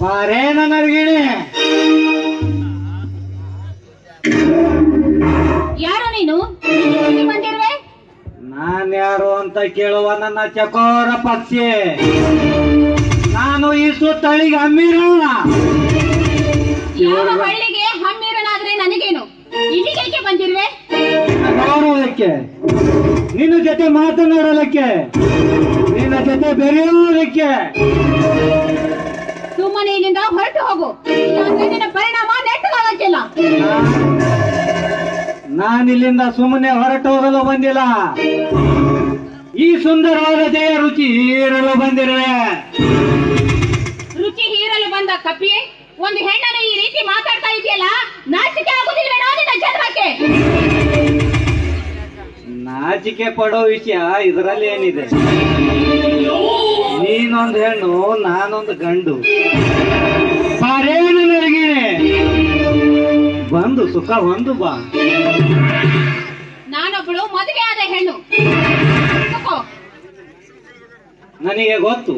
ಬಾರೇನ ನರ್ಗಿಣಿ. ಯಾರು ನೀನು? ಬಂದಿರುವೆ? ನಾನ್ಯಾರು ಅಂತ ಕೇಳುವ ನನ್ನ ಚಕೋರ ಪಕ್ಷಿ. ನಾನು ಈ ಸುತ್ತಳಿಗೆ ಹಮ್ಮಿರಲ್ಲ. ಯಾವ ಹಳ್ಳಿಗೆ ಹಮ್ಮಿರನಾದ್ರೆ ನನಗೇನು? ಇಲ್ಲಿಗೆ ಬಂದಿರುವೆ? ನೋಡುವುದಕ್ಕೆ, ನಿನ್ನ ಜೊತೆ ಮಾತನಾಡಲಿಕ್ಕೆ, ನಿನ್ನ ಜೊತೆ ಬೆರೆಯುವುದಕ್ಕೆ. ಸುಮ್ಮನೆ ಇಲ್ಲಿಂದ ಹೊರಟು ಹೋಗು, ಇಲ್ಲಾಂದ್ರೆ ನಿನ್ನ ಪರಿಣಾಮ ನೆಟ್ಟಗಾಗಕ್ಕಿಲ್ಲ. ನಾನಿಲ್ಲಿಂದ ಸುಮ್ಮನೆ ಹೊರಟು ಹೋಗಲು ಬಂದಿಲ್ಲ. ಈ ಸುಂದರವಾದ ದೇಹ ರುಚಿ ಹೀರಲು ಬಂದಿರುವೆ. ರುಚಿ ಹೀರಲು ಬಂದ ಕಪ್ಪಿ, ಒಂದು ಹೆಣ್ಣನ್ನು ಈ ರೀತಿ ಮಾತಾಡ್ತಾ ಇದೆಯಲ್ಲ, ನಾಚಿಕೆ ಆಗುದಿಲ್ವೇನೋ ನಿನ್ನ ಜನ್ಮಕ್ಕೆ? ನಾಚಿಕೆ ಪಡೋ ವಿಷಯ ಇದರಲ್ಲಿ ಏನಿದೆ? ನೀನೊಂದು ಹೆಣ್ಣು, ನಾನೊಂದು ಗಂಡು. ಬಾರೇನು ನರಗಿಣಿ, ಬಂದು ಸುಖ ಹೊಂದು ಬಾ. ನಾನೊಬ್ಬಳು ಮದುವೆ ಆದ ಹೆಣ್ಣು. ನನಗೆ ಗೊತ್ತು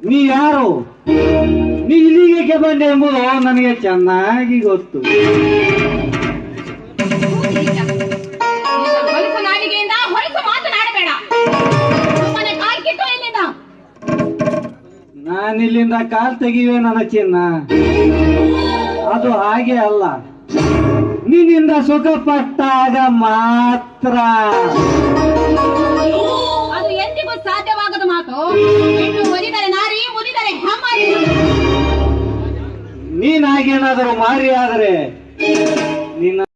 ನೀ ಯಾರು, ನೀ ಇಲ್ಲಿಗೆ ಬಂದೆ ಎಂಬುದು ನನಗೆ ಚೆನ್ನಾಗಿ ಗೊತ್ತು. ಹೊಲಸು ನಾಲಿಗೆಯಿಂದ ಹೊಲಸು ಮಾತನಾಡಬೇಡ. ಸುಮ್ಮನೆ ಕಾಲ್ ಕಿತ್ತು ಇಲ್ಲಿಂದ. ನಾನಿಲ್ಲಿಂದ ಕಾಲ್ ತೆಗಿವೆ ನನ್ನ ಚಿನ್ನ. ಅದು ಹಾಗೆ ಅಲ್ಲ, ನಿನ್ನಿಂದ ಸುಖ ಪಟ್ಟಾಗ ಮಾತ್ರ. ಅದು ಎಂದಿಗೂ ಸಾಧ್ಯವಾಗದ ಮಾತು. ಹೆಣ್ಣು ಒದಿದರೆ ನಾರಿ, ಮುದಿದರೆ ಹೆಮ್ಮಾರಿ. ನೀನಾಗೇನಾದರೂ ಮಾರಿ ಆದರೆ ನಿನ್ನ